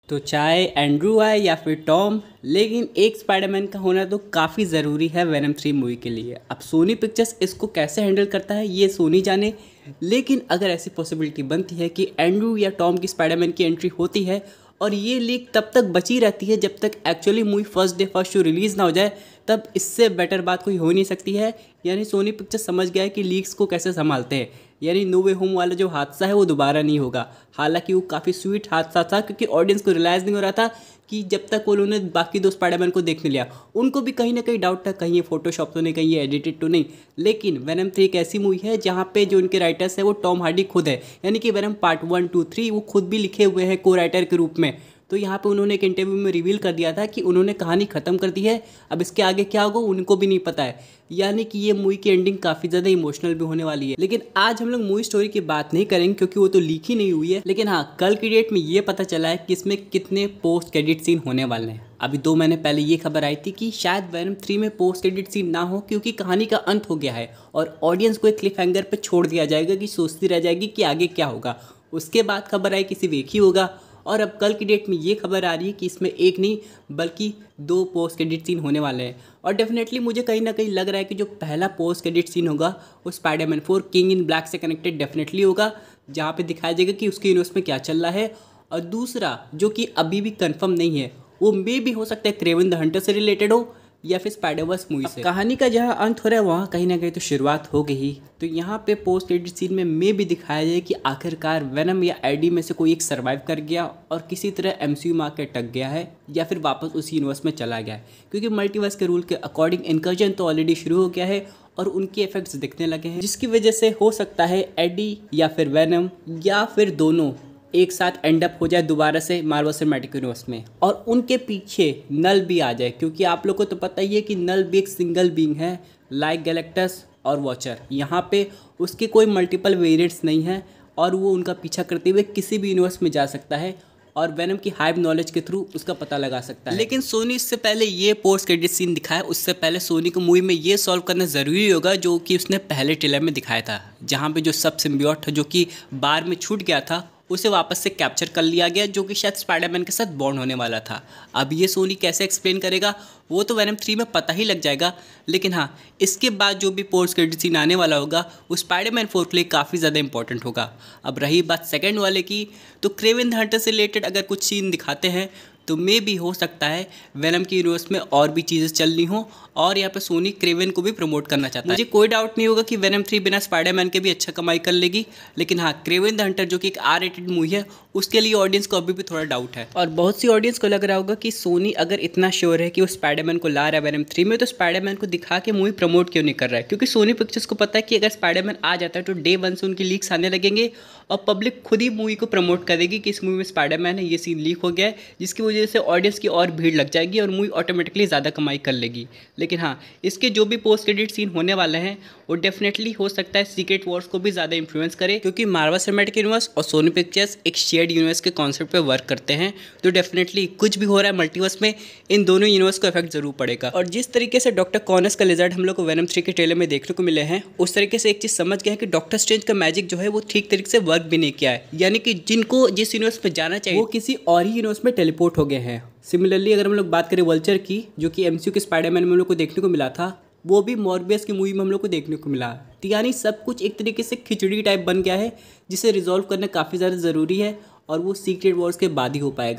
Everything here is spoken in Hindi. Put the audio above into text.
तो चाहे एंड्रू आए या फिर टॉम, लेकिन एक स्पाइडरमैन का होना तो काफ़ी ज़रूरी है वेनम 3 मूवी के लिए। अब सोनी पिक्चर्स इसको कैसे हैंडल करता है ये सोनी जाने, लेकिन अगर ऐसी पॉसिबिलिटी बनती है कि एंड्रू या टॉम की स्पाइडरमैन की एंट्री होती है और ये लीक तब तक बची रहती है जब तक actually movie first day first show release ना हो जाए, तब इससे बेटर बात कोई हो नहीं सकती है। यानी सोनी पिक्चर समझ गया है कि लीक्स को कैसे संभालते हैं। यानी नो वे होम वाला जो हादसा है वो दोबारा नहीं होगा। हालांकि वो काफ़ी स्वीट हादसा था क्योंकि ऑडियंस को रियलाइज़ नहीं हो रहा था कि जब तक उन्होंने बाकी दो स्पाइडरमैन को देखने लिया उनको भी कहीं ना कहीं डाउट था, कहीं ये फोटोशॉप तो नहीं, कहीं ये एडिटेड तो नहीं। लेकिन वेनम 3 एक ऐसी मूवी है जहाँ पे जो उनके राइटर्स है वो टॉम हार्डी खुद है, यानी कि वेनम पार्ट 1, 2, 3 वो खुद भी लिखे हुए हैं को राइटर के रूप में। तो यहाँ पे उन्होंने एक इंटरव्यू में रिवील कर दिया था कि उन्होंने कहानी ख़त्म कर दी है, अब इसके आगे क्या होगा उनको भी नहीं पता है। यानी कि ये मूवी की एंडिंग काफ़ी ज़्यादा इमोशनल भी होने वाली है। लेकिन आज हम लोग मूवी स्टोरी की बात नहीं करेंगे क्योंकि वो तो लीक ही नहीं हुई है। लेकिन हाँ, कल की डेट में ये पता चला है कि इसमें कितने पोस्ट क्रेडिट सीन होने वाले हैं। अभी 2 महीने पहले ये खबर आई थी कि शायद वेनम 3 में पोस्ट क्रेडिट सीन ना हो क्योंकि कहानी का अंत हो गया है और ऑडियंस को एक क्लिफ हैंगर पर छोड़ दिया जाएगा कि सोचती रह जाएगी कि आगे क्या होगा। उसके बाद खबर आई कि सिर्फ एक ही होगा और अब कल की डेट में ये खबर आ रही है कि इसमें एक नहीं बल्कि 2 पोस्ट क्रेडिट सीन होने वाले हैं। और डेफिनेटली मुझे कहीं ना कहीं लग रहा है कि जो पहला पोस्ट क्रेडिट सीन होगा वो स्पाइडरमैन 4 किंग इन ब्लैक से कनेक्टेड डेफिनेटली होगा, जहाँ पे दिखाया जाएगा कि उसके यूनिवर्स में क्या चल रहा है। और दूसरा जो कि अभी भी कंफर्म नहीं है वो मे भी हो सकता है क्रेवन द हंटर से रिलेटेड हो या फिर स्पाइडरवर्स मूवी से। कहानी का जहाँ अंत हो रहा है वहाँ कहीं ना कहीं तो शुरुआत हो गई। तो यहाँ पे पोस्ट क्रेडिट सीन में मे भी दिखाया जाए कि आखिरकार वेनम या एडी में से कोई एक सर्वाइव कर गया और किसी तरह एमसीयू में आकर टक गया है या फिर वापस उसी यूनिवर्स में चला गया है, क्योंकि मल्टीवर्स के रूल के अकॉर्डिंग इनकर्जन तो ऑलरेडी शुरू हो गया है और उनके इफेक्ट्स दिखने लगे हैं, जिसकी वजह से हो सकता है एडी या फिर वेनम या फिर दोनों एक साथ एंड अप हो जाए दोबारा से मार्वल सिनेमैटिक यूनिवर्स में और उनके पीछे नल भी आ जाए, क्योंकि आप लोग को तो पता ही है कि नल भी एक सिंगल बीइंग है लाइक गैलेक्टस और वॉचर। यहाँ पे उसके कोई मल्टीपल वेरिएंट्स नहीं है और वो उनका पीछा करते हुए किसी भी यूनिवर्स में जा सकता है और वेनम की हाइव नॉलेज के थ्रू उसका पता लगा सकता है। लेकिन सोनी इससे पहले ये पोस्ट क्रेडिट सीन दिखाया, उससे पहले सोनी को मूवी में ये सॉल्व करना ज़रूरी होगा जो कि उसने पहले ट्रेलर में दिखाया था, जहाँ पे जो सब सिम्बियोट था जो कि बार में छूट गया था उसे वापस से कैप्चर कर लिया गया, जो कि शायद स्पाइडरमैन के साथ बॉन्ड होने वाला था। अब ये सोनी कैसे एक्सप्लेन करेगा वो तो वेनम 3 में पता ही लग जाएगा। लेकिन हाँ, इसके बाद जो भी पोस्ट क्रेडिट सीन आने वाला होगा वो स्पाइडरमैन 4 के लिए काफ़ी ज़्यादा इंपॉर्टेंट होगा। अब रही बात सेकंड वाले की, तो क्रेवन द हंटर से रिलेटेड अगर कुछ सीन दिखाते हैं तो मे भी हो सकता है वेनम की यूनिवर्स में और भी चीज़ें चलनी हो और यहाँ पे सोनी क्रेवन को भी प्रमोट करना चाहता है। मुझे कोई डाउट नहीं होगा कि वेनम 3 बिना स्पाइडरमैन के भी अच्छा कमाई कर लेगी। लेकिन हाँ, क्रेवन द हंटर जो कि एक R-रेटेड मूवी है उसके लिए ऑडियंस को अभी भी थोड़ा डाउट है और बहुत सी ऑडियंस को लग रहा होगा कि सोनी अगर इतना श्योर है कि वो स्पाइडरमैन को ला रहा है वेनम 3 में, तो स्पाइडरमैन को दिखा के मूवी प्रमोट क्यों नहीं कर रहा है। क्योंकि सोनी पिक्चर्स को पता है कि अगर स्पाइडरमैन आ जाता है तो डे 1 से उनकी लीक्स आने लगेंगे और पब्लिक खुद ही मूवी को प्रमोट करेगी कि इस मूवी में स्पाइडरमैन है, ये सीन लीक हो गया है, जिसकी वजह से ऑडियंस की और भीड़ लग जाएगी और मूवी ऑटोमेटिकली ज़्यादा कमाई कर लेगी। लेकिन हाँ, इसके जो भी पोस्ट क्रेडिट सीन होने वाले हैं वो डेफिनेटली हो सकता है सीक्रेट वॉर्स को भी ज़्यादा इन्फ्लुएंस करे, क्योंकि मार्वल सिनेमैटिक यूनिवर्स और सोनी पिक्चर्स एक शेयर्ड यूनिवर्स के कॉन्सेप्ट पे वर्क करते हैं। तो डेफिनेटली कुछ भी हो रहा है मल्टीवर्स में, इन दोनों यूनिवर्स को इफेक्ट जरूर पड़ेगा। और जिस तरीके से डॉक्टर कॉर्नस का लिजर्ड हम लोग को वेनम 3 के ट्रेलर में देखने को मिले हैं, उस तरीके से एक चीज़ समझ गया है कि डॉक्टर स्ट्रेंज का मैजिक जो है वो ठीक तरीके से वर्क भी नहीं किया है। यानी कि जिनको जिस यूनिवर्स में जाना चाहिए वो किसी और ही यूनिवर्स में टेलीपोर्ट हो गए हैं। सिमिलरली अगर हम लोग बात करें वल्चर की, जो कि एमसीयू के स्पाइडरमैन में हम लोग को देखने को मिला था, वो भी मॉर्बियस की मूवी में हम लोग को देखने को मिला। यानी सब कुछ एक तरीके से खिचड़ी टाइप बन गया है जिसे रिजॉल्व करना काफ़ी ज़्यादा ज़रूरी है और वो सीक्रेट वॉर्स के बाद ही हो पाएगा।